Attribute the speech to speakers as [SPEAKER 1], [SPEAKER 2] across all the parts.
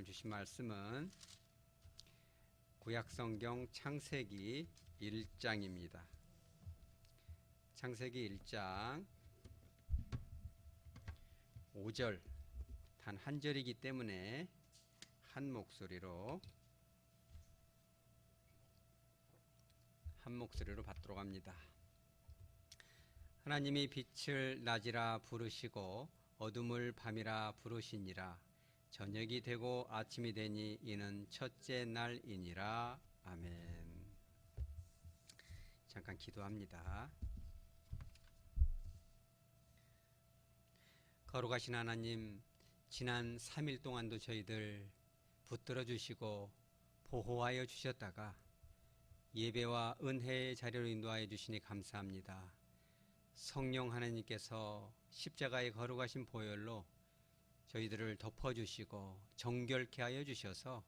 [SPEAKER 1] 오늘 주신 말씀은 구약성경 창세기 1장입니다. 창세기 1장 5절 단 한 절이기 때문에 한 목소리로 받도록 합니다. 하나님이 빛을 낮이라 부르시고 어둠을 밤이라 부르시니라. 저녁이 되고 아침이 되니 이는 첫째 날이니라. 아멘. 잠깐 기도합니다. 거룩하신 하나님, 지난 3일 동안도 저희들 붙들어 주시고 보호하여 주셨다가 예배와 은혜의 자리로 인도하여 주시니 감사합니다. 성령 하나님께서 십자가의 거룩하신 보혈로 저희들을 덮어주시고 정결케 하여 주셔서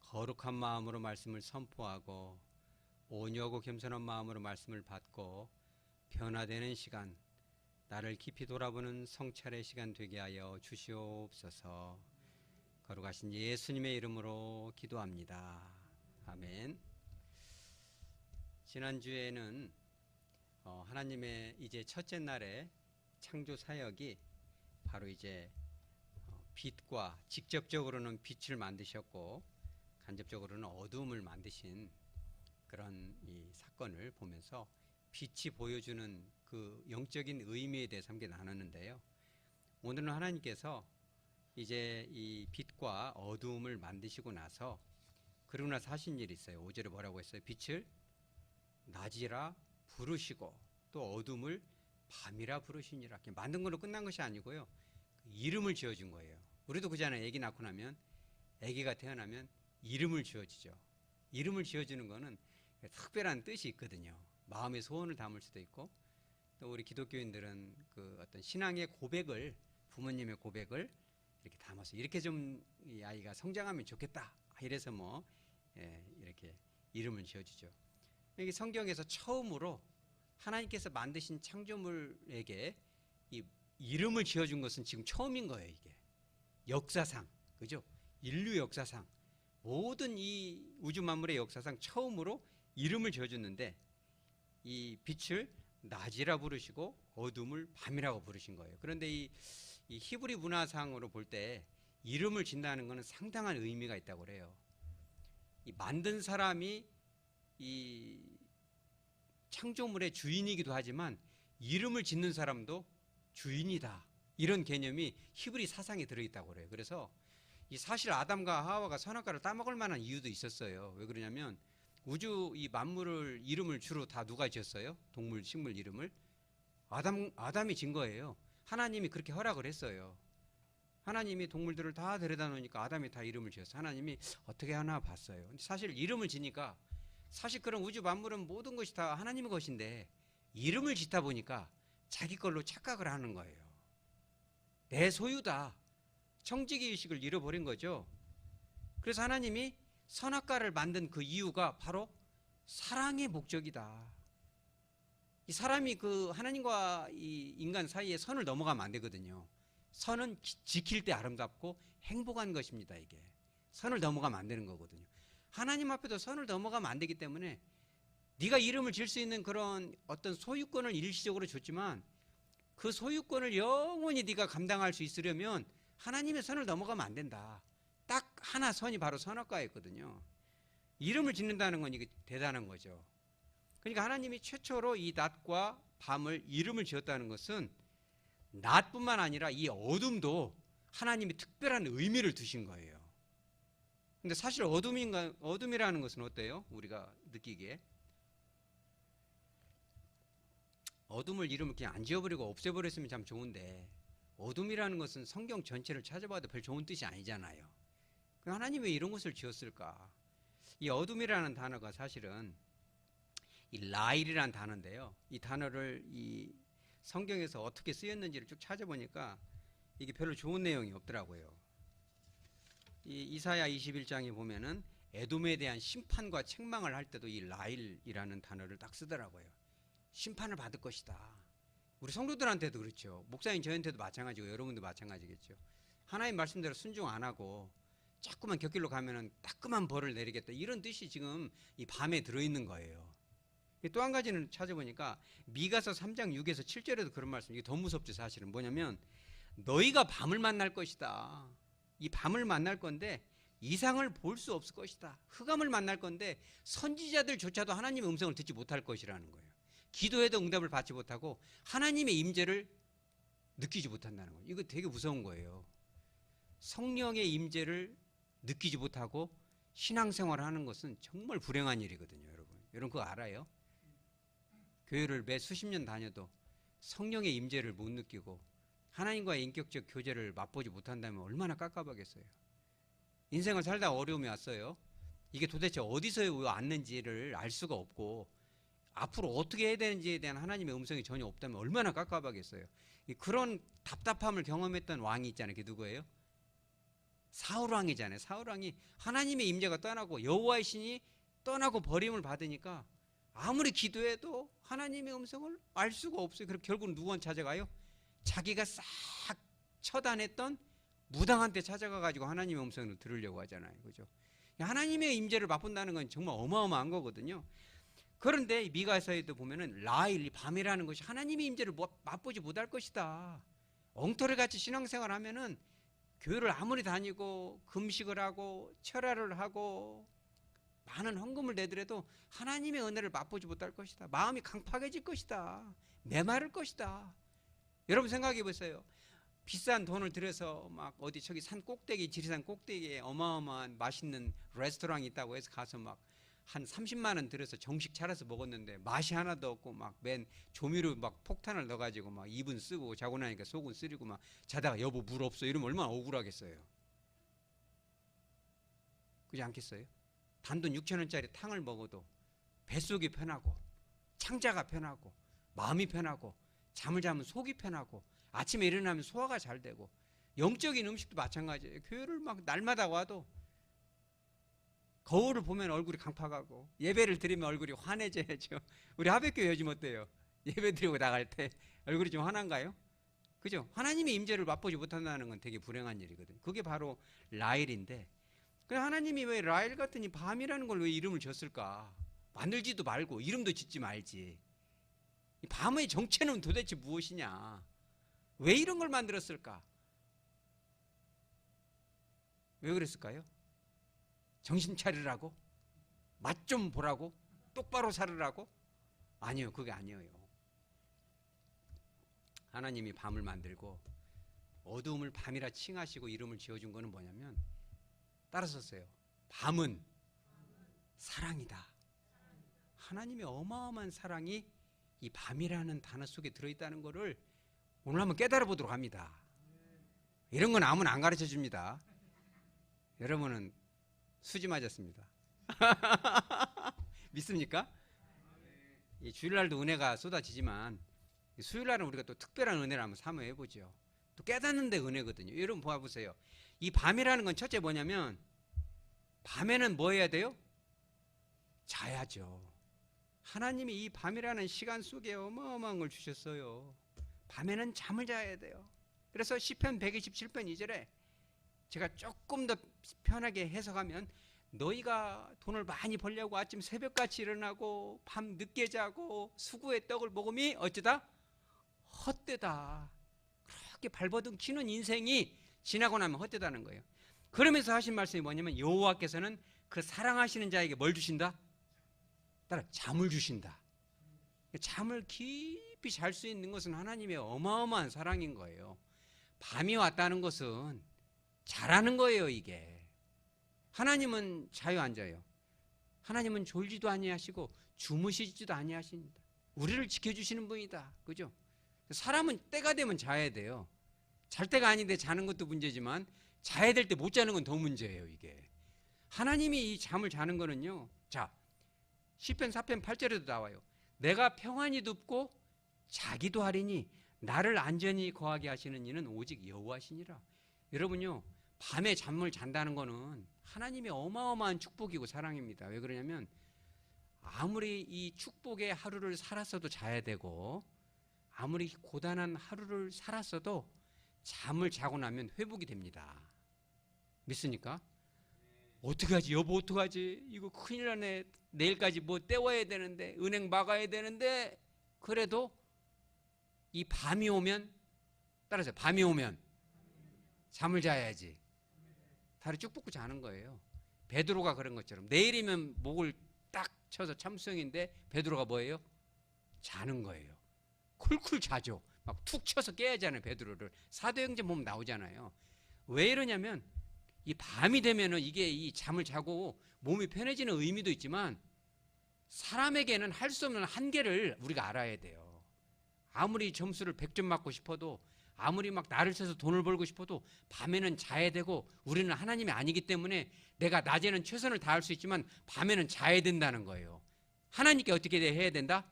[SPEAKER 1] 거룩한 마음으로 말씀을 선포하고 온유하고 겸손한 마음으로 말씀을 받고 변화되는 시간, 나를 깊이 돌아보는 성찰의 시간 되게 하여 주시옵소서. 거룩하신 예수님의 이름으로 기도합니다. 아멘. 지난주에는 하나님의 이제 첫째 날의 창조 사역이 바로 이제 빛과 직접적으로는 빛을 만드셨고 간접적으로는 어두움을 만드신 그런 이 사건을 보면서 빛이 보여주는 그 영적인 의미에 대해서 함께 나눴는데요. 오늘은 하나님께서 이제 이 빛과 어두움을 만드시고 나서 그러고 나서 하신 일이 있어요. 5절에 뭐라고 했어요? 빛을 낮이라 부르시고 또 어둠을 밤이라 부르시니라. 만든 걸로 끝난 것이 아니고요. 이름을 지어준 거예요. 우리도 그잖아요. 아기 낳고 나면, 아기가 태어나면 이름을 지어주죠. 이름을 지어주는 거는 특별한 뜻이 있거든요. 마음의 소원을 담을 수도 있고, 또 우리 기독교인들은 그 어떤 신앙의 고백을, 부모님의 고백을 이렇게 담아서 이렇게 좀 이 아이가 성장하면 좋겠다. 이래서 이렇게 이름을 지어주죠. 여기 성경에서 처음으로 하나님께서 만드신 창조물에게 이 이름을 지어준 것은 지금 처음인 거예요. 이게 역사상, 그죠? 인류 역사상 모든 이 우주 만물의 역사상 처음으로 이름을 지어줬는데 이 빛을 낮이라 부르시고 어둠을 밤이라고 부르신 거예요. 그런데 이 히브리 문화상으로 볼 때 이름을 짓는다는 것은 상당한 의미가 있다고 그래요. 이 만든 사람이 이 창조물의 주인이기도 하지만 이름을 짓는 사람도 주인이다. 이런 개념이 히브리 사상에 들어있다고 그래요. 그래서 이 사실 아담과 하와가 선악과를 따먹을 만한 이유도 있었어요. 왜 그러냐면 우주 이 만물을 이름을 주로 다 누가 지었어요? 동물, 식물 이름을 아담이 진 거예요. 하나님이 그렇게 허락을 했어요. 하나님이 동물들을 다 데려다 놓으니까 아담이 다 이름을 지었어요. 하나님이 어떻게 하나 봤어요. 근데 사실 이름을 지니까 사실 그런 우주 만물은 모든 것이 다 하나님의 것인데 이름을 짓다 보니까 자기 걸로 착각을 하는 거예요. 내 소유다. 청지기의식을 잃어버린 거죠. 그래서 하나님이 선악과를 만든 그 이유가 바로 사랑의 목적이다. 이 사람이 그 하나님과 이 인간 사이에 선을 넘어가면 안 되거든요. 선은 지킬 때 아름답고 행복한 것입니다. 이게 선을 넘어가면 안 되는 거거든요. 하나님 앞에도 선을 넘어가면 안 되기 때문에 네가 이름을 지을 수 있는 그런 어떤 소유권을 일시적으로 줬지만 그 소유권을 영원히 네가 감당할 수 있으려면 하나님의 선을 넘어가면 안 된다. 딱 하나 선이 바로 선악과였거든요. 이름을 짓는다는 건 이게 대단한 거죠. 그러니까 하나님이 최초로 이 낮과 밤을 이름을 지었다는 것은 낮뿐만 아니라 이 어둠도 하나님이 특별한 의미를 두신 거예요. 근데 사실 어둠이라는 것은 어때요? 우리가 느끼기에 어둠을 이름을 그냥 안 지어버리고 없애버렸으면 참 좋은데 어둠이라는 것은 성경 전체를 찾아봐도 별 좋은 뜻이 아니잖아요. 하나님이 왜 이런 것을 지었을까? 이 어둠이라는 단어가 사실은 이 라일이라는 단어인데요. 이 단어를 이 성경에서 어떻게 쓰였는지를 쭉 찾아보니까 이게 별로 좋은 내용이 없더라고요. 이 이사야 21장에 보면은 에돔에 대한 심판과 책망을 할 때도 이 라일이라는 단어를 딱 쓰더라고요. 심판을 받을 것이다. 우리 성도들한테도 그렇죠. 목사님 저한테도 마찬가지고 여러분도 마찬가지겠죠. 하나님 말씀대로 순종 안 하고 조금만 곁길로 가면은 따끔한 벌을 내리겠다. 이런 뜻이 지금 이 밤에 들어있는 거예요. 또 한 가지는 찾아보니까 미가서 3장 6에서 7절에도 그런 말씀, 이게 더 무섭죠. 사실은 뭐냐면 너희가 밤을 만날 것이다. 이 밤을 만날 건데 이상을 볼 수 없을 것이다. 흑암을 만날 건데 선지자들조차도 하나님의 음성을 듣지 못할 것이라는 거예요. 기도해도 응답을 받지 못하고 하나님의 임재를 느끼지 못한다는 거예요. 이거 되게 무서운 거예요. 성령의 임재를 느끼지 못하고 신앙생활을 하는 것은 정말 불행한 일이거든요. 여러분 그거 알아요? 교회를 매 수십 년 다녀도 성령의 임재를 못 느끼고 하나님과의 인격적 교제를 맛보지 못한다면 얼마나 깝깝하겠어요. 인생을 살다 어려움이 왔어요. 이게 도대체 어디서 왔는지를 알 수가 없고 앞으로 어떻게 해야 되는지에 대한 하나님의 음성이 전혀 없다면 얼마나 깝깝하겠어요. 그런 답답함을 경험했던 왕이 있잖아요. 그게 누구예요? 사울왕이잖아요. 사울왕이 하나님의 임재가 떠나고 여호와의 신이 떠나고 버림을 받으니까 아무리 기도해도 하나님의 음성을 알 수가 없어요. 그럼 결국 누구한테 찾아가요? 자기가 싹 처단했던 무당한테 찾아가가지고 하나님의 음성을 들으려고 하잖아요. 그죠? 하나님의 임재를 맛본다는 건 정말 어마어마한 거거든요. 그런데 미가서에도 보면은 라일, 밤이라는 것이 하나님의 임재를 맛보지 못할 것이다. 엉터리같이 신앙생활 하면은 교회를 아무리 다니고 금식을 하고 철야를 하고 많은 헌금을 내더라도 하나님의 은혜를 맛보지 못할 것이다. 마음이 강팍해질 것이다. 메마를 것이다. 여러분 생각해 보세요. 비싼 돈을 들여서 막 어디 저기 산 꼭대기, 지리산 꼭대기에 어마어마한 맛있는 레스토랑이 있다고 해서 가서 막 한 30만 원 들여서 정식 차려서 먹었는데 맛이 하나도 없고 막 맨 조미료 막 폭탄을 넣어가지고 막 입은 쓰고 자고 나니까 속은 쓰리고 막 자다가 여보 물 없어 이러면 얼마나 억울하겠어요. 그렇지 않겠어요? 단돈 6,000원짜리 탕을 먹어도 뱃속이 편하고 창자가 편하고 마음이 편하고 잠을 자면 속이 편하고 아침에 일어나면 소화가 잘 되고 영적인 음식도 마찬가지예요. 교회를 막 날마다 와도 거울을 보면 얼굴이 강팍하고 예배를 드리면 얼굴이 환해져야죠. 우리 하백교회 요즘 어때요? 예배 드리고 나갈 때 얼굴이 좀 환한가요? 그죠? 하나님의 임재를 맛보지 못한다는 건 되게 불행한 일이거든요. 그게 바로 라일인데 하나님이 왜 라일 같은 이 밤이라는 걸 왜 이름을 줬을까? 만들지도 말고 이름도 짓지 말지. 이 밤의 정체는 도대체 무엇이냐? 왜 이런 걸 만들었을까? 왜 그랬을까요? 정신 차리라고? 맛 좀 보라고? 똑바로 살으라고? 아니요, 그게 아니에요. 하나님이 밤을 만들고 어두움을 밤이라 칭하시고 이름을 지어준 거는 뭐냐면 따라섰어요. 밤은 사랑이다. 하나님의 어마어마한 사랑이 이 밤이라는 단어 속에 들어있다는 것을 오늘 한번 깨달아 보도록 합니다. 이런 건 아무나 안 가르쳐 줍니다. 여러분은 수지 맞았습니다. 믿습니까? 이 주일날도 은혜가 쏟아지지만 수요일날은 우리가 또 특별한 은혜를 한번 사모해 보죠. 또 깨닫는 데 은혜거든요. 여러분 봐보세요. 이 밤이라는 건 첫째 뭐냐면 밤에는 뭐 해야 돼요? 자야죠. 하나님이 이 밤이라는 시간 속에 어마어마한 걸 주셨어요. 밤에는 잠을 자야 돼요. 그래서 시편 127편 2절에 제가 조금 더 편하게 해석하면 너희가 돈을 많이 벌려고 아침 새벽같이 일어나고 밤 늦게 자고 수구의 떡을 먹음이 어쩌다? 헛되다. 그렇게 발버둥 치는 인생이 지나고 나면 헛되다는 거예요. 그러면서 하신 말씀이 뭐냐면 여호와께서는 그 사랑하시는 자에게 뭘 주신다? 따라 잠을 주신다. 잠을 깊이 잘 수 있는 것은 하나님의 어마어마한 사랑인 거예요. 밤이 왔다는 것은 자라는 거예요. 이게 하나님은 자유 안 자요. 하나님은 졸지도 아니하시고 주무시지도 아니하십니다. 우리를 지켜주시는 분이다. 그죠? 사람은 때가 되면 자야 돼요. 잘 때가 아닌데 자는 것도 문제지만 자야 될 때 못 자는 건 더 문제예요. 이게 하나님이 이 잠을 자는 거는요. 자, 시편 4편 8절에도 나와요. 내가 평안히 눕고 자기도 하리니 나를 안전히 거하게 하시는 이는 오직 여호와시니라. 여러분요, 밤에 잠을 잔다는 거는 하나님의 어마어마한 축복이고 사랑입니다. 왜 그러냐면 아무리 이 축복의 하루를 살았어도 자야 되고 아무리 고단한 하루를 살았어도 잠을 자고 나면 회복이 됩니다. 믿습니까? 어떡하지 여보 어떡하지 이거 큰일 나네 내일까지 뭐 때워야 되는데 은행 막아야 되는데 그래도 이 밤이 오면 따라서 밤이 오면 잠을 자야지. 다리 쭉 뻗고 자는 거예요. 베드로가 그런 것처럼 내일이면 목을 딱 쳐서 참수형인데 베드로가 뭐예요? 자는 거예요. 쿨쿨 자죠. 막 툭 쳐서 깨야잖아요. 베드로를 사도행전 보면 나오잖아요. 왜 이러냐면 이 밤이 되면은 이게 이 잠을 자고 몸이 편해지는 의미도 있지만 사람에게는 할 수 없는 한계를 우리가 알아야 돼요. 아무리 점수를 100점 맞고 싶어도 아무리 막 나를 써서 돈을 벌고 싶어도 밤에는 자야 되고 우리는 하나님이 아니기 때문에 내가 낮에는 최선을 다할 수 있지만 밤에는 자야 된다는 거예요. 하나님께 어떻게 해야 된다?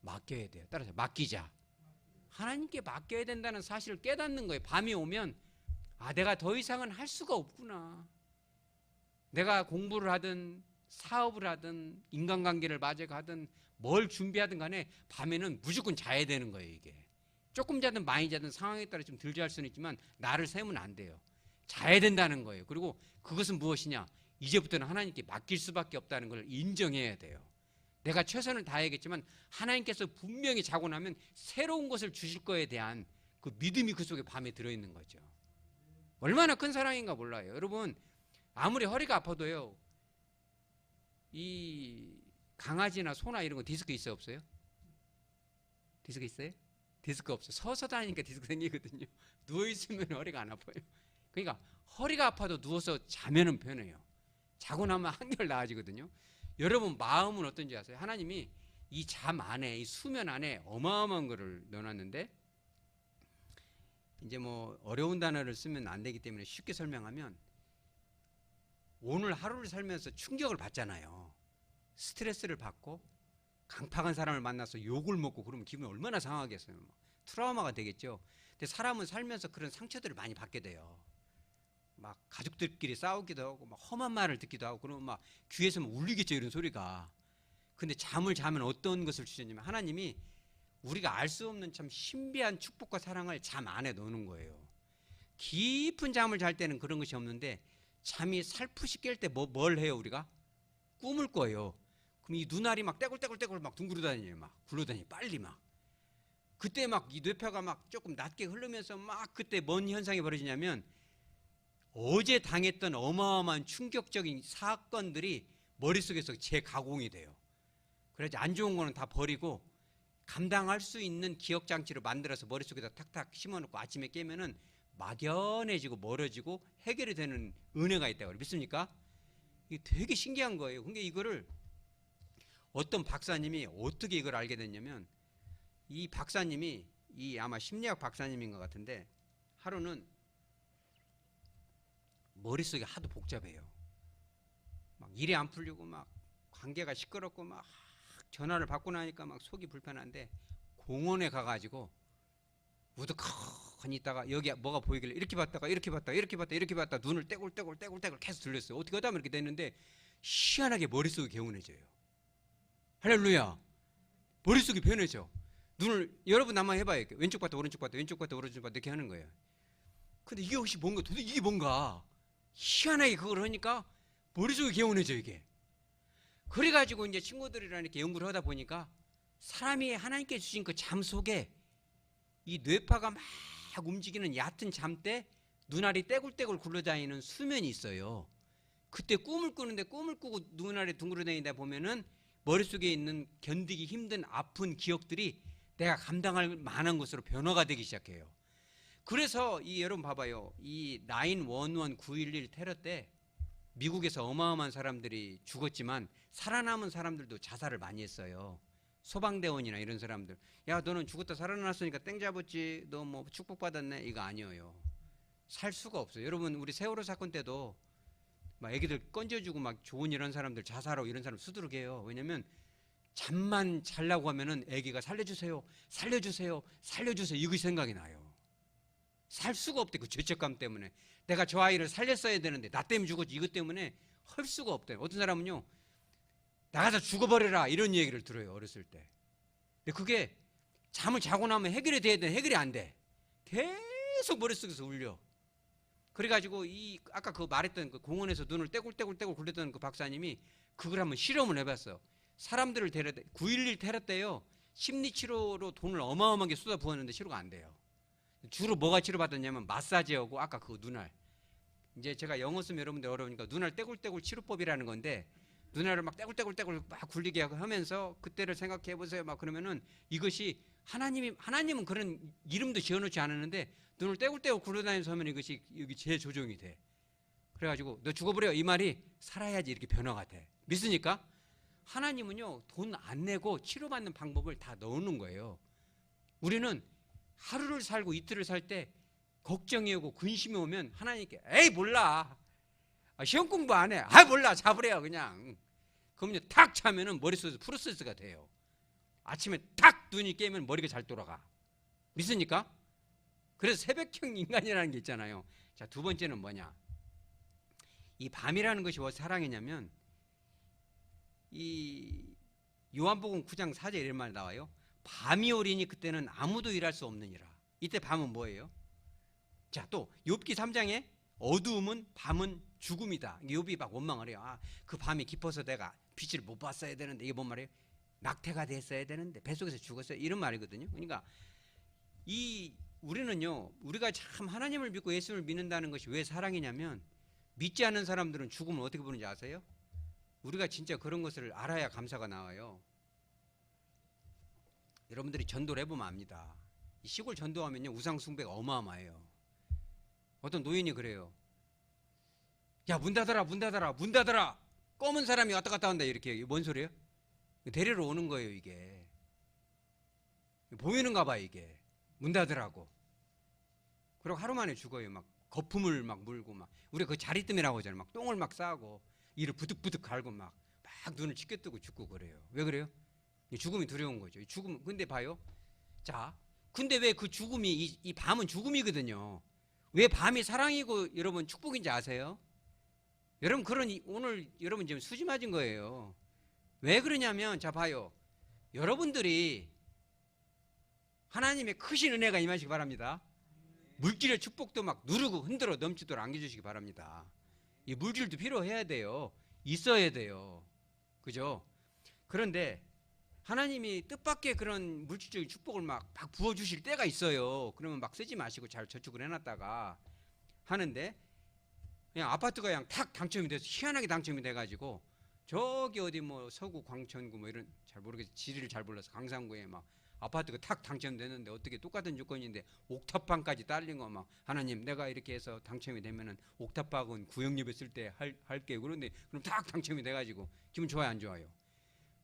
[SPEAKER 1] 맡겨야 돼요. 따라서 맡기자. 하나님께 맡겨야 된다는 사실을 깨닫는 거예요. 밤이 오면 아 내가 더 이상은 할 수가 없구나. 내가 공부를 하든 사업을 하든 인간관계를 맞아가든 뭘 준비하든 간에 밤에는 무조건 자야 되는 거예요. 이게 조금 자든 많이 자든 상황에 따라 좀 덜 잘 수는 있지만 나를 세우면 안 돼요. 자야 된다는 거예요. 그리고 그것은 무엇이냐? 이제부터는 하나님께 맡길 수밖에 없다는 걸 인정해야 돼요. 내가 최선을 다해야겠지만 하나님께서 분명히 자고 나면 새로운 것을 주실 거에 대한 그 믿음이 그 속에 밤에 들어있는 거죠. 얼마나 큰 사랑인가 몰라요. 여러분 아무리 허리가 아파도요 이 강아지나 소나 이런 거 디스크 있어요 없어요? 디스크 있어요? 디스크 없어요. 서서 다니니까 디스크 생기거든요. 누워있으면 허리가 안 아파요. 그러니까 허리가 아파도 누워서 자면은 편해요. 자고 나면 한결 나아지거든요. 여러분 마음은 어떤지 아세요? 하나님이 이 잠 안에 이 수면 안에 어마어마한 거를 넣어놨는데 이제 뭐 어려운 단어를 쓰면 안 되기 때문에 쉽게 설명하면 오늘 하루를 살면서 충격을 받잖아요. 스트레스를 받고 강팍한 사람을 만나서 욕을 먹고 그러면 기분이 얼마나 상하겠어요. 트라우마가 되겠죠. 근데 사람은 살면서 그런 상처들을 많이 받게 돼요. 막 가족들끼리 싸우기도 하고 막 험한 말을 듣기도 하고 그러면 막 귀에서 막 울리겠죠 이런 소리가. 근데 잠을 자면 어떤 것을 주셨냐면 하나님이 우리가 알 수 없는 참 신비한 축복과 사랑을 잠 안에 넣는 거예요. 깊은 잠을 잘 때는 그런 것이 없는데 잠이 살풋이 깰 때 뭘 해요 우리가? 꿈을 꿔요. 그럼 이 눈알이 막 떼굴떼굴떼굴 막 둥그러 다니요. 막 굴러다니 빨리 막. 그때 막 이 뇌파가 막 조금 낮게 흐르면서 막 그때 뭔 현상이 벌어지냐면 어제 당했던 어마어마한 충격적인 사건들이 머릿속에서 재가공이 돼요. 그래서 안 좋은 거는 다 버리고 감당할 수 있는 기억장치를 만들어서 머릿속에다 탁탁 심어놓고 아침에 깨면은 막연해지고 멀어지고 해결이 되는 은혜가 있다고 믿습니까? 이게 되게 신기한 거예요. 그러니까 이거를 어떤 박사님이 어떻게 이걸 알게 됐냐면 이 박사님이 이 아마 심리학 박사님인 것 같은데 하루는 머릿속이 하도 복잡해요. 막 일이 안 풀리고 막 관계가 시끄럽고 막 전화를 받고 나니까 막 속이 불편한데 공원에 가가지고 우두커니 있다가 여기 뭐가 보이길래 이렇게 봤다가 이렇게 봤다가 이렇게 봤다가 이렇게 봤다가 눈을 떼굴떼굴 계속 돌렸어요. 어떻게 하다 보면 이렇게 됐는데 희한하게 머릿속이 개운해져요. 할렐루야. 머릿속이 변해져. 눈을 여러분 한번 해봐요. 왼쪽 봤다 오른쪽 봤다 왼쪽 봤다 오른쪽 봤다 이렇게 하는 거예요. 근데 이게 혹시 뭔가 도대체 이게 뭔가 희한하게 그걸 하니까 머릿속이 개운해져 이게. 그래가지고 이제 친구들이랑 이렇게 연구를 하다 보니까 사람이 하나님께 주신 그 잠 속에 이 뇌파가 막 움직이는 얕은 잠 때 눈알이 떼굴떼굴 굴러다니는 수면이 있어요. 그때 꿈을 꾸는데 꿈을 꾸고 눈알이 둥그러다니다 보면은 머릿속에 있는 견디기 힘든 아픈 기억들이 내가 감당할 만한 것으로 변화가 되기 시작해요. 그래서 이 여러분 봐봐요. 이 911 911 테러 때 미국에서 어마어마한 사람들이 죽었지만 살아남은 사람들도 자살을 많이 했어요. 소방대원이나 이런 사람들. 야 너는 죽었다 살아났으니까 땡 잡았지. 너 뭐 축복받았네. 이거 아니에요. 살 수가 없어요. 여러분 우리 세월호 사건 때도 막 애기들 건져주고 막 좋은 이런 사람들 자살하고 이런 사람 수두룩해요. 왜냐면 잠만 자려고 하면은 애기가 살려주세요. 살려주세요. 살려주세요. 이거 생각이 나요. 살 수가 없대. 그 죄책감 때문에. 내가 저 아이를 살렸어야 되는데 나 때문에 죽었지. 이것 때문에 할 수가 없대요. 어떤 사람은요. 나가서 죽어버려라 이런 얘기를 들어요. 어렸을 때. 근데 그게 잠을 자고 나면 해결이 돼야 되는데 해결이 안 돼. 계속 머릿속에서 울려. 그래가지고 이 아까 그 말했던 그 공원에서 눈을 떼굴떼굴 굴렸던 그 박사님이 그걸 한번 실험을 해봤어. 사람들을 데려다 9.11 테러 때요. 심리치료로 돈을 어마어마하게 쏟아 부었는데 치료가 안 돼요. 주로 뭐가 치료받았냐면 마사지하고 아까 그 눈알. 이제 제가 영어 쓰면 여러분들 어려우니까 눈알 떼굴떼굴 치료법이라는 건데 눈알을 막 떼굴떼굴 막 굴리게 하면서 그때를 생각해 보세요. 막 그러면은 이것이 하나님은 그런 이름도 지어놓지 않았는데 눈을 떼굴떼굴 굴러다니면서 하면 이것이 여기 재조정이 돼. 그래가지고 너 죽어버려 이 말이 살아야지 이렇게 변화가 돼. 믿으니까 하나님은요 돈 안 내고 치료받는 방법을 다 넣어놓은 거예요. 우리는 하루를 살고 이틀을 살 때 걱정이 오고 근심이 오면 하나님께 에이 몰라 시험 공부 안 해 몰라 잡으래요 그냥. 그러면 탁 차면은 머릿속에서 프로세스가 돼요. 아침에 탁 눈이 깨면 머리가 잘 돌아가. 믿습니까? 그래서 새벽형 인간이라는 게 있잖아요. 자, 두 번째는 뭐냐? 이 밤이라는 것이 왜 사랑이냐면 이 요한복음 9장 4절 이런 말 나와요. 밤이 오리니 그때는 아무도 일할 수 없느니라. 이때 밤은 뭐예요? 자, 또 욥기 3장에 어두움은 밤은 죽음이다. 욥이 막 원망을 해요. 그 밤이 깊어서 내가 빛을 못 봤어야 되는데 이게 뭔 말이에요? 낙태가 됐어야 되는데 뱃속에서 죽었어요. 이런 말이거든요. 그러니까 우리는요, 우리가 참 하나님을 믿고 예수를 믿는다는 것이 왜 사랑이냐면 믿지 않는 사람들은 죽음을 어떻게 보는지 아세요? 우리가 진짜 그런 것을 알아야 감사가 나와요. 여러분들이 전도를 해보면 압니다. 시골 전도하면요 우상 숭배가 어마어마해요. 어떤 노인이 그래요. 야, 문 닫아라, 문 닫아라, 문 닫아라. 검은 사람이 왔다 갔다 한다. 이렇게. 뭔 소리예요? 데리러 오는 거예요, 이게. 보이는가 봐, 이게. 문 닫으라고. 그리고 하루 만에 죽어요. 막 거품을 막 물고 막. 우리가 그 자리뜸이라고 하잖아요. 막 똥을 막 싸고 이를 부득부득 갈고 막 눈을 치켜뜨고 죽고 그래요. 왜 그래요? 죽음이 두려운 거죠. 죽음. 근데 봐요. 자, 근데 왜 그 죽음이 이 밤은 죽음이거든요. 왜 밤이 사랑이고 여러분 축복인지 아세요? 여러분 오늘 여러분 지금 수지 맞은 거예요. 왜 그러냐면 자 봐요. 여러분들이 하나님의 크신 은혜가 임하시기 바랍니다. 물질의 축복도 막 누르고 흔들어 넘치도록 안겨주시기 바랍니다. 이 물질도 필요해야 돼요. 있어야 돼요. 그죠? 그런데 하나님이 뜻밖의 그런 물질적인 축복을 막 부어주실 때가 있어요. 그러면 막 쓰지 마시고 잘 저축을 해놨다가 하는데 그냥 아파트가 그냥 탁 당첨이 돼서 희한하게 당첨이 돼가지고 저기 어디 뭐 서구 광천구 뭐 이런 잘 모르겠어요. 지리를 잘 몰라서 강산구에 막 아파트가 탁 당첨됐는데 어떻게 똑같은 조건인데 옥탑방까지 딸린 거 막 하나님 내가 이렇게 해서 당첨이 되면은 옥탑방은 구역예배 쓸 때 할게. 그런데 그럼 탁 당첨이 돼가지고 기분 좋아요 안 좋아요?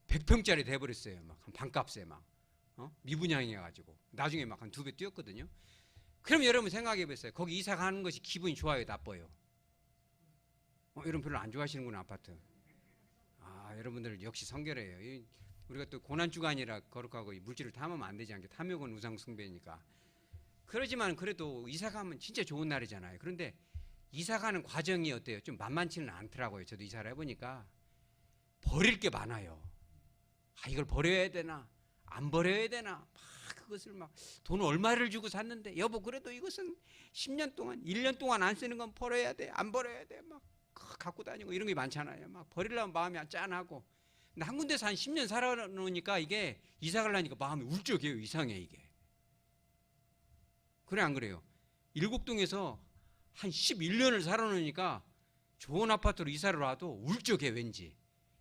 [SPEAKER 1] 100평짜리 돼버렸어요. 막 한 반값에 막 미분양해가지고 나중에 막 한 2배 뛰었거든요. 그럼 여러분 생각해보세요. 거기 이사 가는 것이 기분이 좋아요, 나빠요? 여러분 별로 안 좋아하시는구나 아파트. 여러분들 역시 성결해요. 우리가 또 고난주간이라 거룩하고 물질을 탐하면 안 되지 않게 탐욕은 우상 숭배니까. 그러지만 그래도 이사 가면 진짜 좋은 날이잖아요. 그런데 이사 가는 과정이 어때요? 좀 만만치는 않더라고요. 저도 이사를 해보니까 버릴 게 많아요. 이걸 버려야 되나 안 버려야 되나 막 그것을 막 돈 얼마를 주고 샀는데 여보 그래도 이것은 10년 동안 1년 동안 안 쓰는 건 버려야 돼 안 버려야 돼 막 갖고 다니고 이런 게 많잖아요. 막 버리려면 마음이 짠하고. 근데 한 군데서 한 10년 살아놓으니까 이게 이사 가려니까 마음이 울적해요. 이상해 이게. 그래 안 그래요? 일곡동에서 한 11년을 살아놓으니까 좋은 아파트로 이사를 와도 울적해 왠지.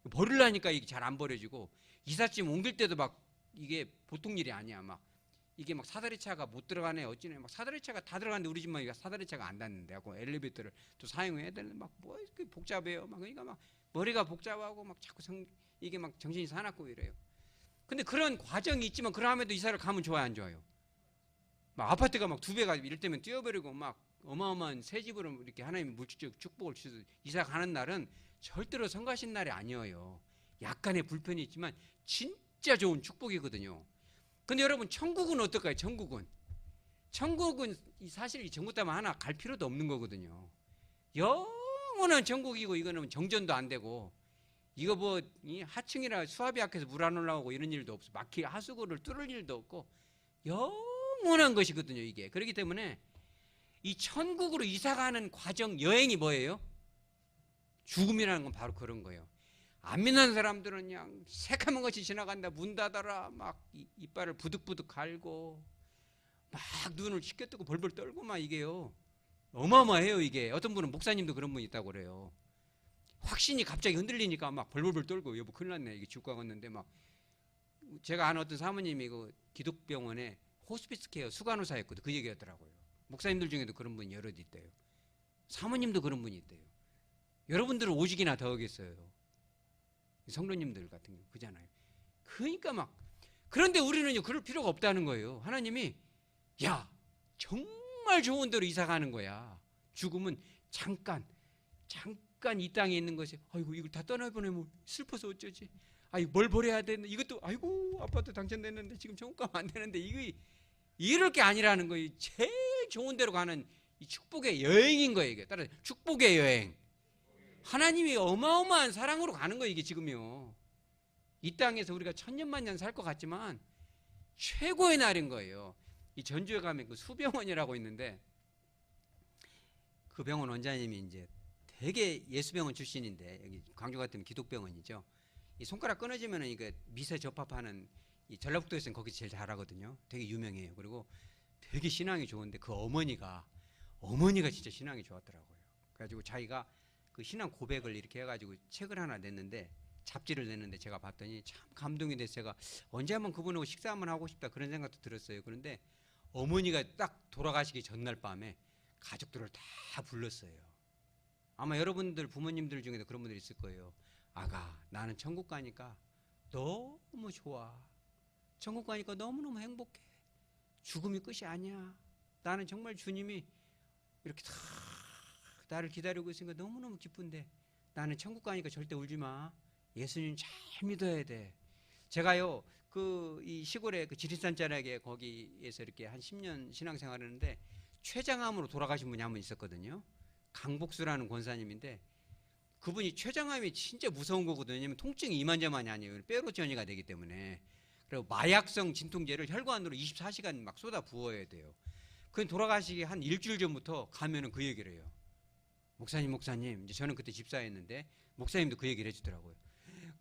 [SPEAKER 1] 버리려니까 이게 잘 안 버려지고 이삿짐 옮길 때도 막 이게 보통 일이 아니야. 막 이게 막 사다리차가 못 들어가네 어찌네. 막 사다리차가 다 들어가는데 우리 집만 사다리차가 안 닿는데 하고 엘리베이터를 또 사용해야 되는데 막 뭐 이렇게 복잡해요. 막 그러니까 막 머리가 복잡하고 막 자꾸 이게 막 정신이 사납고 이래요. 근데 그런 과정이 있지만 그럼에도 이사를 가면 좋아요 안 좋아요? 막 아파트가 막 2배가 이럴 때면 뛰어버리고 막 어마어마한 새 집으로 이렇게 하나님의 물질적 축복을 주셔서 이사 가는 날은 절대로 성가신 날이 아니에요. 약간의 불편이 있지만 진짜 좋은 축복이거든요. 근데 여러분 천국은 어떨까요? 천국은 사실 이 전국 때문에 하나 갈 필요도 없는 거거든요. 영원한 천국이고 이거는 정전도 안 되고 이거 뭐 하층이라 수압이 약해서 물 안 올라오고 이런 일도 없어. 하수구를 뚫을 일도 없고 영원한 것이거든요 이게. 그렇기 때문에 이 천국으로 이사가는 과정, 여행이 뭐예요? 죽음이라는 건 바로 그런 거예요. 안 믿는 사람들은 그냥 새카만 것이 지나간다, 문 닫아라, 막 이빨을 부득부득 갈고 막 눈을 치켜뜨고 벌벌 떨고 막 이게요. 어마어마해요 이게. 어떤 분은 목사님도 그런 분 있다고 그래요. 확신이 갑자기 흔들리니까 막 벌벌벌 떨고 여보 큰일 났네 이게 죽고 갔는데 막. 제가 아는 어떤 사모님이 그 기독병원에 호스피스 케어 수간호사였거든요. 그 얘기하더라고요. 목사님들 중에도 그런 분이 여럿 있대요. 사모님도 그런 분이 있대요. 여러분들은 오직이나 더하겠어요. 성도님들 같은 경우 그잖아요. 그러니까 막 그런데 우리는요 그럴 필요가 없다는 거예요. 하나님이 야 정말 좋은 데로 이사 가는 거야. 죽음은 잠깐 이 땅에 있는 것이 아이고 이걸 다 떠나보내면 슬퍼서 어쩌지. 아이고 뭘 버려야 되는 이것도 아이고 아파트 당첨됐는데 지금 천국 가면 안 되는데 이거 이럴 게 아니라는 거예요. 제일 좋은 데로 가는 이 축복의 여행인 거예요. 이게 따라서 축복의 여행. 하나님이 어마어마한 사랑으로 가는 거예요. 이게 지금요. 이 땅에서 우리가 천년만년 살 것 같지만 최고의 날인 거예요. 이 전주에 가면 그 수병원이라고 있는데 그 병원 원장님이 이제 되게 예수병원 출신인데 여기 광주 같으면 기독병원이죠. 이 손가락 끊어지면은 이게 미세 접합하는 이 전라북도에서는 거기 제일 잘하거든요. 되게 유명해요. 그리고 되게 신앙이 좋은데 그 어머니가 진짜 신앙이 좋았더라고요. 그래가지고 자기가 그 신앙 고백을 이렇게 해가지고 책을 하나 냈는데 잡지를 냈는데 제가 봤더니 참 감동이 돼서 제가 언제 한번 그분하고 식사 한번 하고 싶다 그런 생각도 들었어요. 그런데 어머니가 딱 돌아가시기 전날 밤에 가족들을 다 불렀어요. 아마 여러분들 부모님들 중에도 그런 분들이 있을 거예요. 아가 나는 천국 가니까 너무 좋아. 천국 가니까 너무너무 행복해. 죽음이 끝이 아니야. 나는 정말 주님이 이렇게 다 나를 기다리고 있으니까 너무너무 기쁜데 나는 천국 가니까 절대 울지 마. 예수님 잘 믿어야 돼. 제가요 그 이 시골에 그 지리산 자락에 거기에서 이렇게 한 10년 신앙생활을 했는데 췌장암으로 돌아가신 분이 한 분 있었거든요. 강복수라는 권사님인데 그분이 췌장암이 진짜 무서운 거거든요. 왜냐면 통증이 이만저만이 아니에요. 뼈로 전이가 되기 때문에. 그리고 마약성 진통제를 혈관으로 24시간 막 쏟아 부어야 돼요. 그 돌아가시기 한 일주일 전부터 가면은 그 얘기를 해요. 목사님 이제 저는 그때 집사였는데 목사님도 그 얘기를 해주더라고요.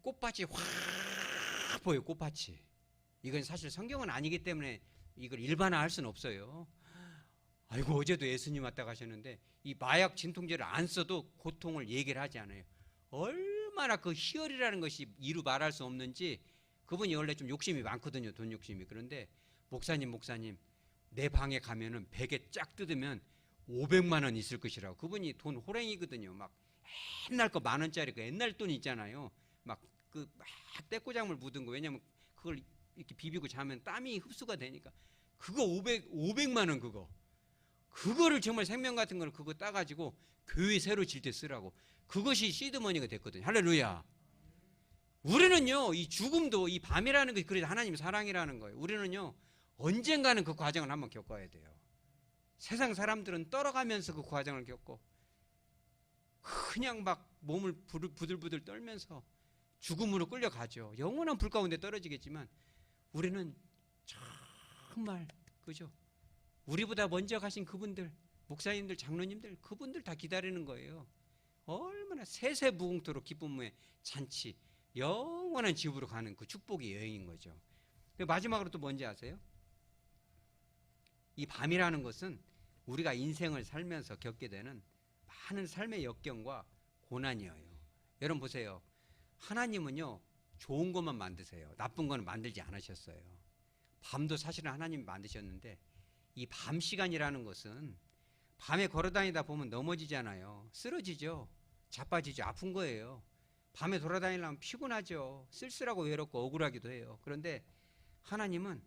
[SPEAKER 1] 꽃밭이 확 보여요. 꽃밭이. 이건 사실 성경은 아니기 때문에 이걸 일반화할 수는 없어요. 아이고 어제도 예수님 왔다 가셨는데 이 마약 진통제를 안 써도 고통을 얘기를 하지 않아요. 얼마나 그 희열이라는 것이 이루 말할 수 없는지. 그분이 원래 좀 욕심이 많거든요. 돈 욕심이. 그런데 목사님 내 방에 가면은 베개 쫙 뜯으면 500만 원 있을 것이라고. 그분이 돈 호랭이거든요. 막 옛날 거 10,000원짜리 그 옛날 돈 있잖아요. 막 떼꼬장물 묻은 거. 왜냐면 그걸 이렇게 비비고 자면 땀이 흡수가 되니까 그거 500만 원 그거를 정말 생명 같은 걸 그거 따가지고 교회 새로 질 때 쓰라고. 그것이 시드머니가 됐거든요. 할렐루야. 우리는요 이 죽음도 이 밤이라는 것이 그래서 하나님의 사랑이라는 거예요. 우리는요 언젠가는 그 과정을 한번 겪어야 돼요. 세상 사람들은 떨어가면서 그 과정을 겪고 그냥 막 몸을 부들부들 떨면서 죽음으로 끌려가죠. 영원한 불 가운데 떨어지겠지만 우리는 정말 그죠? 우리보다 먼저 가신 그분들, 목사님들, 장로님들 그분들 다 기다리는 거예요. 얼마나 세세무궁토록 기쁨의 잔치, 영원한 집으로 가는 그 축복의 여행인 거죠. 마지막으로 또 뭔지 아세요? 이 밤이라는 것은 우리가 인생을 살면서 겪게 되는 많은 삶의 역경과 고난이에요. 여러분 보세요. 하나님은요 좋은 것만 만드세요. 나쁜 거는 만들지 않으셨어요. 밤도 사실은 하나님이 만드셨는데 이 밤 시간이라는 것은 밤에 걸어다니다 보면 넘어지잖아요. 쓰러지죠. 자빠지죠. 아픈 거예요. 밤에 돌아다니려면 피곤하죠. 쓸쓸하고 외롭고 억울하기도 해요. 그런데 하나님은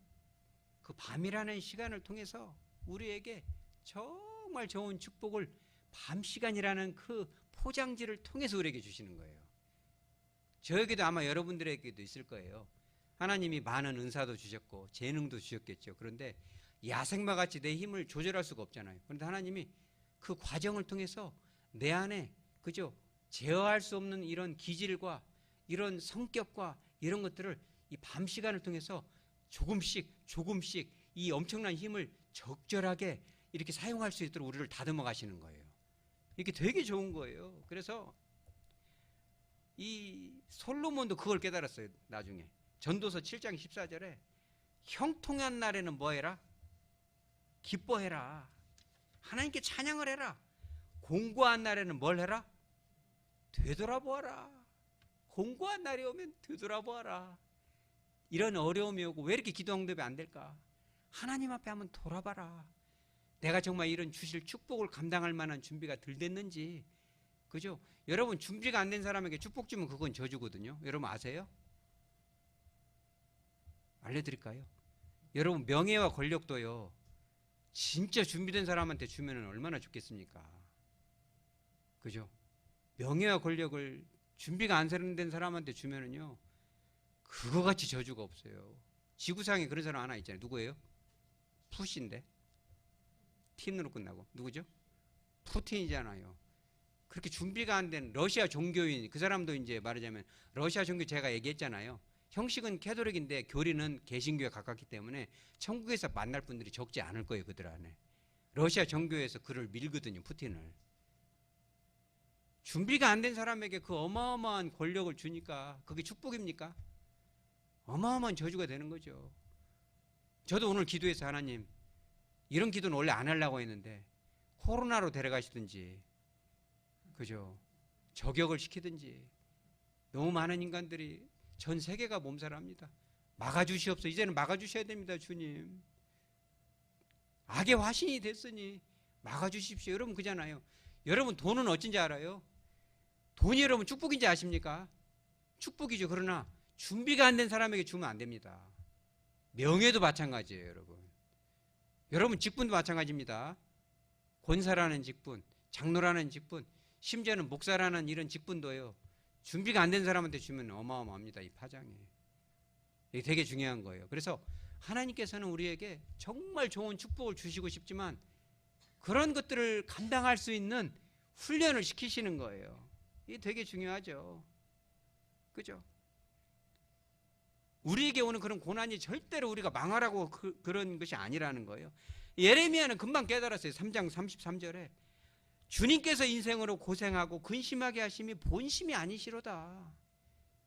[SPEAKER 1] 그 밤이라는 시간을 통해서 우리에게 정말 좋은 축복을 밤 시간이라는 그 포장지를 통해서 우리에게 주시는 거예요. 저에게도 아마 여러분들에게도 있을 거예요. 하나님이 많은 은사도 주셨고 재능도 주셨겠죠. 그런데 야생마 같이 내 힘을 조절할 수가 없잖아요. 그런데 하나님이 그 과정을 통해서 내 안에 그죠? 제어할 수 없는 이런 기질과 이런 성격과 이런 것들을 이 밤 시간을 통해서 조금씩 이 엄청난 힘을 적절하게 이렇게 사용할 수 있도록 우리를 다듬어 가시는 거예요. 이게 되게 좋은 거예요. 그래서 이 솔로몬도 그걸 깨달았어요. 나중에 전도서 7장 14절에 형통한 날에는 뭐 해라? 기뻐해라. 하나님께 찬양을 해라. 공고한 날에는 뭘 해라? 되돌아보아라. 공고한 날이 오면 되돌아보아라. 이런 어려움이 오고 왜 이렇게 기도 응답이 안 될까? 하나님 앞에 한번 돌아봐라. 내가 정말 이런 주실 축복을 감당할 만한 준비가 덜 됐는지. 그죠? 여러분, 준비가 안 된 사람에게 축복 주면 그건 저주거든요. 여러분 아세요? 알려드릴까요? 여러분, 명예와 권력도요, 진짜 준비된 사람한테 주면 얼마나 좋겠습니까? 그죠? 명예와 권력을 준비가 안 된 사람한테 주면은요, 그거 같이 저주가 없어요. 지구상에 그런 사람 하나 있잖아요. 누구예요? 푸시인데. 팀으로 끝나고. 누구죠? 푸틴이잖아요. 그렇게 준비가 안 된 러시아 종교인, 그 사람도 이제 말하자면 러시아 종교 제가 얘기했잖아요. 형식은 캐톨릭인데 교리는 개신교에 가깝기 때문에 천국에서 만날 분들이 적지 않을 거예요. 그들 안에. 러시아 종교에서 그를 밀거든요. 푸틴을. 준비가 안 된 사람에게 그 어마어마한 권력을 주니까 그게 축복입니까? 어마어마한 저주가 되는 거죠. 저도 오늘 기도해서 하나님, 이런 기도는 원래 안 하려고 했는데 코로나로 데려가시든지, 그죠? 저격을 시키든지, 너무 많은 인간들이 전 세계가 몸살합니다. 막아주시옵소서. 이제는 막아주셔야 됩니다. 주님, 악의 화신이 됐으니 막아주십시오. 여러분 그잖아요. 여러분 돈은 어쩐지 알아요? 돈이 여러분 축복인지 아십니까? 축복이죠. 그러나 준비가 안 된 사람에게 주면 안 됩니다. 명예도 마찬가지예요. 여러분 직분도 마찬가지입니다. 권사라는 직분, 장로라는 직분, 심지어는 목사라는 이런 직분도요, 준비가 안 된 사람한테 주면 어마어마합니다. 이 파장이. 이게 되게 중요한 거예요. 그래서 하나님께서는 우리에게 정말 좋은 축복을 주시고 싶지만 그런 것들을 감당할 수 있는 훈련을 시키시는 거예요. 이게 되게 중요하죠. 그죠? 우리에게 오는 그런 고난이 절대로 우리가 망하라고 그런 것이 아니라는 거예요. 예레미야는 금방 깨달았어요. 3장 33절에 주님께서 인생으로 고생하고 근심하게 하심이 본심이 아니시로다.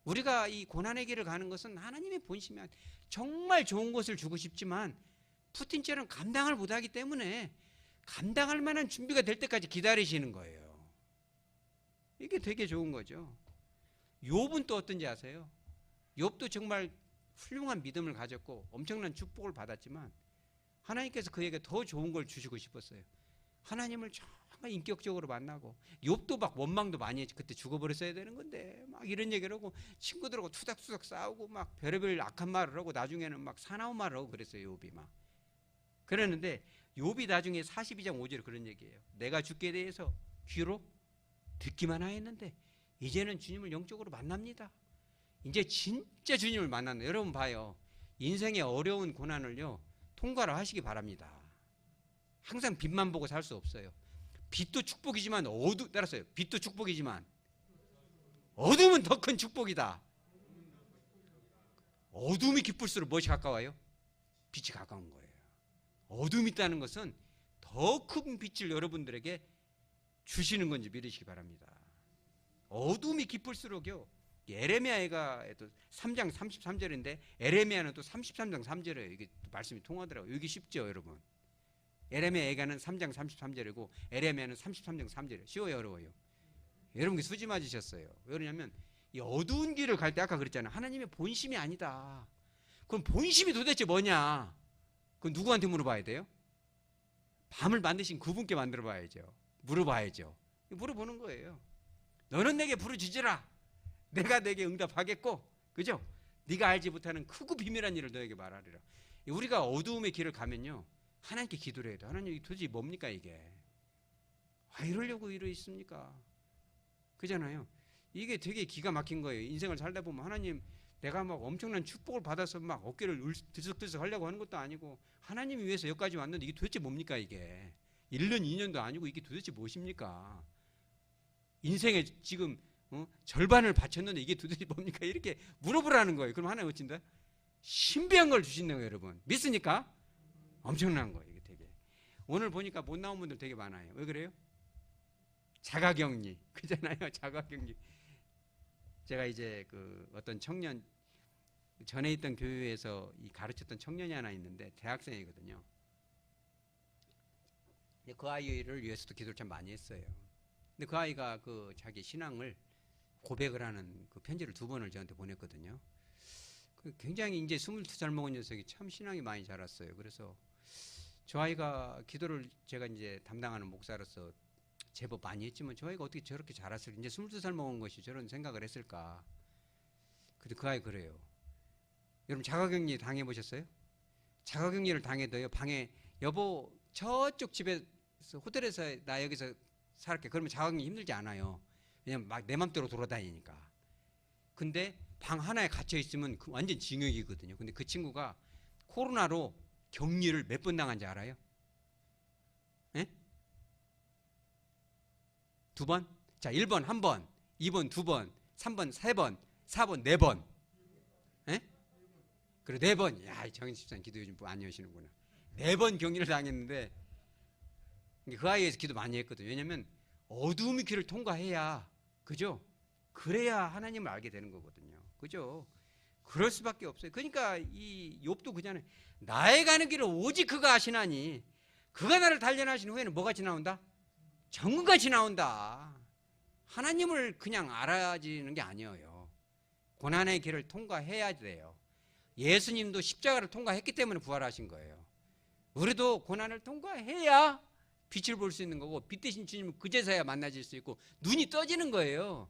[SPEAKER 1] 우리가 이 고난의 길을 가는 것은 하나님의 본심이 아니에요. 정말 좋은 것을 주고 싶지만 푸틴처럼 감당을 못하기 때문에 감당할 만한 준비가 될 때까지 기다리시는 거예요. 이게 되게 좋은 거죠. 욥은 또 어떤지 아세요? 욥도 정말 훌륭한 믿음을 가졌고 엄청난 축복을 받았지만 하나님께서 그에게 더 좋은 걸 주시고 싶었어요. 하나님을 정말 인격적으로 만나고, 욥도 막 원망도 많이 했지. 그때 죽어버렸어야 되는 건데 막 이런 얘기를 하고 친구들하고 투닥투닥 싸우고 막 별의별 악한 말을 하고 나중에는 막 사나운 말을 하고 그랬어요. 욥이 막 그랬는데, 욥이 나중에 42장 5절에 그런 얘기예요. 내가 주께 대해서 귀로 듣기만 하였는데 이제는 주님을 영적으로 만납니다. 이제 진짜 주님을 만났네. 여러분 봐요. 인생의 어려운 고난을요, 통과를 하시기 바랍니다. 항상 빛만 보고 살 수 없어요. 빛도 축복이지만 따라서요. 빛도 축복이지만 어둠은 더 큰 축복이다. 어둠이 깊을수록 무엇이 가까워요? 빛이 가까운 거예요. 어둠이 있다는 것은 더 큰 빛을 여러분들에게 주시는 건지 믿으시기 바랍니다. 어둠이 깊을수록요, 에레미야가 3장 33절인데 에레미야는 또 33장 3절이에요. 이게 말씀이 통하더라고요. 여기 쉽죠, 여러분? 에레미야 예가는 3장 33절이고 에레미야는 33장 3절이에요. 쉬워요, 어려워요? 여러분 수지 맞으셨어요. 왜 그러냐면 이 어두운 길을 갈 때 아까 그랬잖아요. 하나님의 본심이 아니다. 그럼 본심이 도대체 뭐냐? 그건 누구한테 물어봐야 돼요? 밤을 만드신 그분께 만들어 봐야죠. 물어봐야죠. 물어보는 거예요. 너는 내게 부르짖으라. 내가 내게 응답하겠고, 그죠? 네가 알지 못하는 크고 비밀한 일을 너에게 말하리라. 우리가 어두움의 길을 가면요, 하나님께 기도를 해야 돼. 하나님, 이게 도대체 뭡니까 이게? 이러려고 이러 있습니까? 그잖아요. 이게 되게 기가 막힌 거예요. 인생을 살다 보면 하나님, 내가 막 엄청난 축복을 받아서 막 어깨를 들썩들썩 하려고 하는 것도 아니고 하나님이 위해서 여기까지 왔는데 이게 도대체 뭡니까 이게? 1년 2년도 아니고 이게 도대체 무엇입니까? 인생에 지금 절반을 바쳤는데 이게 도대체 뭡니까? 이렇게 물어보라는 거예요. 그럼 하나님 어쩐다? 신비한 걸 주신다고 여러분. 믿습니까? 엄청난 거예요. 이게 되게. 오늘 보니까 못 나온 분들 되게 많아요. 왜 그래요? 자가격리 그잖아요. 자가격리. 제가 이제 그 어떤 청년, 전에 있던 교회에서 이 가르쳤던 청년이 하나 있는데 대학생이거든요. 그 아이를 위해서도 기도를 참 많이 했어요. 근데 그 아이가 그 자기 신앙을 고백을 하는 그 편지를 2번을 저한테 보냈거든요. 굉장히 이제 22살 먹은 녀석이 참 신앙이 많이 자랐어요. 그래서 저 아이가 기도를 제가 이제 담당하는 목사로서 제법 많이 했지만 저 아이가 어떻게 저렇게 자랐을까? 이제 22살 먹은 것이 저런 생각을 했을까? 근데 그 아이 그래요. 여러분 자가격리 당해보셨어요? 자가격리를 당해도요, 방에 여보 저쪽 집에서 호텔에서 나 여기서 살게. 그러면 자가격리 힘들지 않아요. 왜냐면 막 내 맘대로 돌아다니니까. 근데 방 하나에 갇혀 있으면 완전 징역이거든요. 근데 그 친구가 코로나로 격리를 몇 번 당한지 알아요? 예? 2번? 자, 1번 1번, 2번 2번, 3번 3번, 4번 4번. 예? 그래 4번. 야, 정인십산 기도 요즘 많이 하시는구나. 4번 격리를 당했는데 그 아이에서 기도 많이 했거든요. 왜냐면 어두움의 길을 통과해야, 그죠? 그래야 하나님을 알게 되는 거거든요. 그죠? 그럴 수밖에 없어요. 그러니까 이 욥도 그잖아요. 나의 가는 길을 오직 그가 아시나니 그가 나를 단련하신 후에는 뭐같이 나온다? 정금같이 나온다. 하나님을 그냥 알아지는 게 아니에요. 고난의 길을 통과해야 돼요. 예수님도 십자가를 통과했기 때문에 부활하신 거예요. 우리도 고난을 통과해야 빛을 볼 수 있는 거고, 빛 대신 주님은 그제서야 만나질 수 있고 눈이 떠지는 거예요.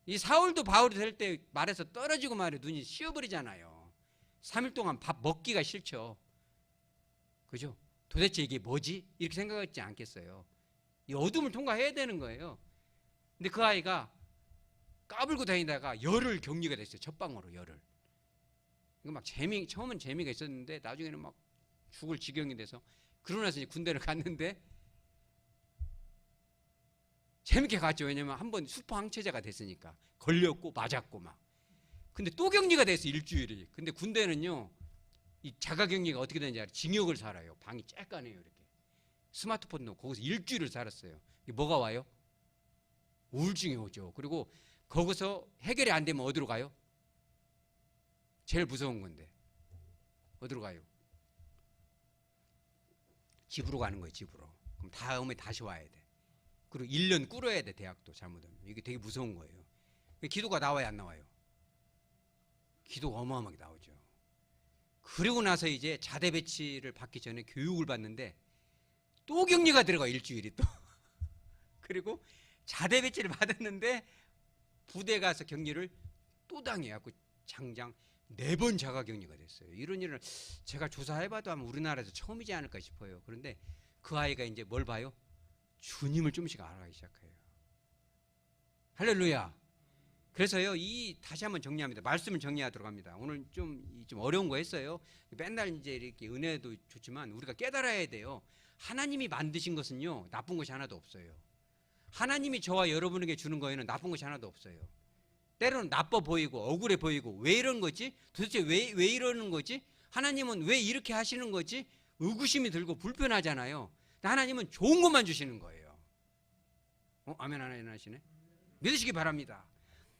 [SPEAKER 1] 이 사울도 바울이 될 때 말해서 떨어지고 말해 눈이 씌어버리잖아요. 3일 동안 밥 먹기가 싫죠. 그죠? 도대체 이게 뭐지? 이렇게 생각하지 않겠어요. 이 어둠을 통과해야 되는 거예요. 근데 그 아이가 까불고 다니다가 열흘 격리가 됐어요. 첫 방으로 열흘. 이거 막 처음은 재미가 있었는데 나중에는 막 죽을 지경이 돼서, 그러고 나서 이제 군대를 갔는데 재밌게 갔죠. 왜냐면 한번 슈퍼 항체자가 됐으니까. 걸렸고 맞았고 막. 근데 또 격리가 됐어, 일주일이. 근데 군대는요, 이 자가격리가 어떻게 되는지 알아요? 징역을 살아요. 방이 쬐까네요, 이렇게. 스마트폰도 거기서 일주일을 살았어요. 이게 뭐가 와요? 우울증이 오죠. 그리고 거기서 해결이 안 되면 어디로 가요? 제일 무서운 건데 어디로 가요? 집으로 가는 거예요. 집으로. 그럼 다음에 다시 와야 돼. 그리고 1년 꿇어야 돼. 대학도 잘못하면. 이게 되게 무서운 거예요. 기도가 나와요, 안 나와요? 기도가 어마어마하게 나오죠. 그리고 나서 이제 자대 배치를 받기 전에 교육을 받는데 또 격리가 들어가, 일주일이 또. 그리고 자대 배치를 받았는데 부대 가서 격리를 또 당해갖고 장장 4번 자가격리가 됐어요. 이런 일을 제가 조사해봐도 아마 우리나라에서 처음이지 않을까 싶어요. 그런데 그 아이가 이제 뭘 봐요? 주님을 조금씩 알아가기 시작해요. 할렐루야. 그래서요, 다시 한번 정리합니다. 말씀을 정리하도록 합니다. 오늘 좀 어려운 거 했어요. 맨날 이제 이렇게 은혜도 좋지만 우리가 깨달아야 돼요. 하나님이 만드신 것은요, 나쁜 것이 하나도 없어요. 하나님이 저와 여러분에게 주는 거에는 나쁜 것이 하나도 없어요. 때로는 나빠 보이고 억울해 보이고, 왜 이런 거지? 도대체 왜 이러는 거지? 하나님은 왜 이렇게 하시는 거지? 의구심이 들고 불편하잖아요. 근데 하나님은 좋은 것만 주시는 거예요. 아멘 하나 하시네. 믿으시기 바랍니다.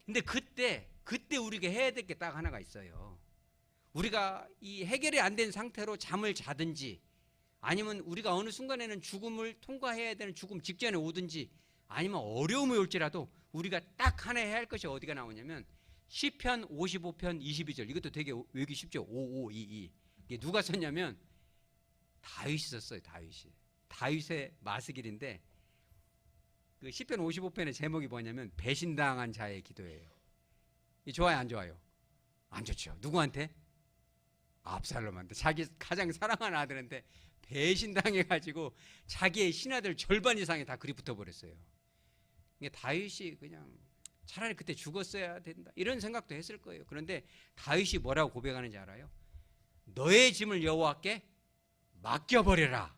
[SPEAKER 1] 근데 그때 우리가 해야 될 게 딱 하나가 있어요. 우리가 이 해결이 안 된 상태로 잠을 자든지, 아니면 우리가 어느 순간에는 죽음을 통과해야 되는 죽음 직전에 오든지, 아니면 어려움이 올지라도 우리가 딱 하나 해야 할 것이 어디가 나오냐면 시편 55편 22절. 이것도 되게 외우기 쉽죠. 5522. 이게 누가 썼냐면 다윗이 썼어요. 다윗의 마스길인데, 그 시편 55편의 제목이 뭐냐면 배신당한 자의 기도예요. 이 좋아요, 안 좋아요? 안 좋죠. 누구한테? 압살롬한테. 자기 가장 사랑하는 아들한테 배신당해가지고 자기의 신하들 절반 이상이 다 그리 붙어버렸어요. 이게 다윗이 그냥 차라리 그때 죽었어야 된다, 이런 생각도 했을 거예요. 그런데 다윗이 뭐라고 고백하는지 알아요? 너의 짐을 여호와께 맡겨버려라.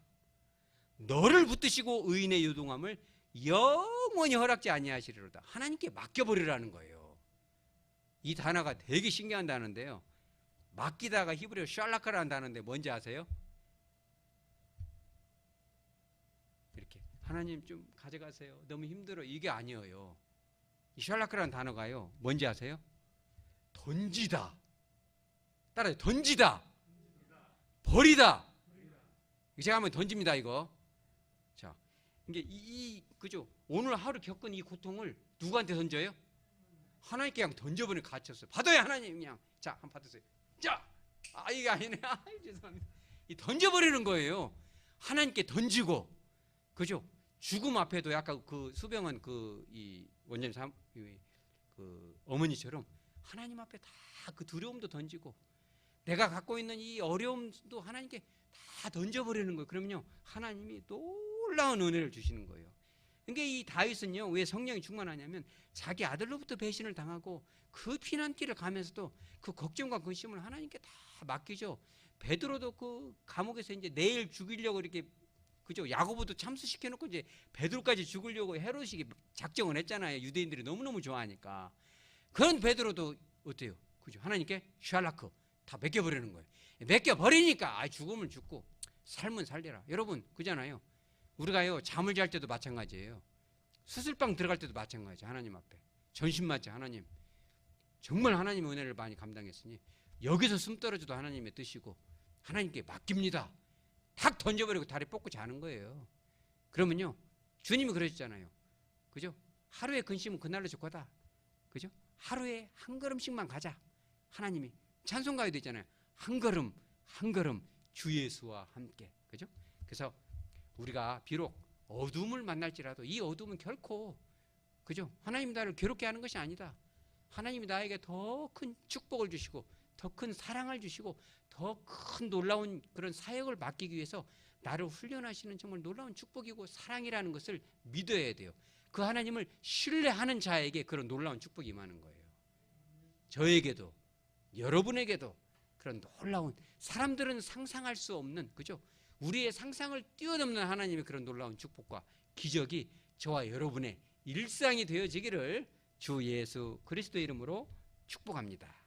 [SPEAKER 1] 너를 붙드시고 의인의 요동함을 영원히 허락지 아니하시리로다. 하나님께 맡겨버리라는 거예요. 이 단어가 되게 신기한 단어인데요. 맡기다가 히브리어 샬라카라는 단어인데 뭔지 아세요? 하나님 좀 가져가세요. 너무 힘들어. 이게 아니에요. 이 샬라크라는 단어가요. 뭔지 아세요? 던지다. 따라요. 던지다. 버리다. 제가 한번 던집니다, 이거. 자, 이게 그죠? 오늘 하루 겪은 이 고통을 누구한테 던져요? 하나님께 그냥 던져버리는 갇혔어요. 받아요, 하나님 그냥. 자, 한번 받으세요. 자, 이게 아니네. 죄송합니다. 이 던져버리는 거예요. 하나님께 던지고, 그죠? 죽음 앞에도 약간 그 수병은 이 원장님 그 어머니처럼 하나님 앞에 다 그 두려움도 던지고, 내가 갖고 있는 이 어려움도 하나님께 다 던져버리는 거예요. 그러면요, 하나님이 놀라운 은혜를 주시는 거예요. 그러니까 이 다윗은요, 왜 성령이 충만하냐면 자기 아들로부터 배신을 당하고 그 피난길을 가면서도 그 걱정과 근심을 하나님께 다 맡기죠. 베드로도 그 감옥에서 이제 내일 죽이려고 이렇게, 그죠? 야고보도 참수시켜놓고 이제 베드로까지 죽으려고 헤롯이 작정을 했잖아요. 유대인들이 너무너무 좋아하니까. 그런 베드로도 어때요? 그죠? 하나님께 샬라크 다 맡겨버리는 거예요. 맡겨버리니까 죽으면 죽고 삶은 살리라. 여러분, 그잖아요. 우리가요, 잠을 잘 때도 마찬가지예요. 수술방 들어갈 때도 마찬가지예요. 하나님 앞에 전신 맞지. 하나님, 정말 하나님의 은혜를 많이 감당했으니 여기서 숨 떨어져도 하나님의 뜻이고 하나님께 맡깁니다. 탁 던져버리고 다리 뻗고 자는 거예요. 그러면요, 주님이 그러셨잖아요. 그죠? 하루의 근심은 그날로 줄 거다. 그죠? 하루에 한 걸음씩만 가자. 하나님이 찬송 가야 되잖아요. 한 걸음 한 걸음 주 예수와 함께. 그죠? 그래서 우리가 비록 어둠을 만날지라도 이 어둠은 결코, 그죠? 하나님이 나를 괴롭게 하는 것이 아니다. 하나님이 나에게 더 큰 축복을 주시고 더 큰 사랑을 주시고 더 큰 놀라운 그런 사역을 맡기기 위해서 나를 훈련하시는 정말 놀라운 축복이고 사랑이라는 것을 믿어야 돼요. 그 하나님을 신뢰하는 자에게 그런 놀라운 축복이 임하는 거예요. 저에게도 여러분에게도 그런 놀라운, 사람들은 상상할 수 없는, 그죠? 우리의 상상을 뛰어넘는 하나님의 그런 놀라운 축복과 기적이 저와 여러분의 일상이 되어지기를 주 예수 그리스도의 이름으로 축복합니다.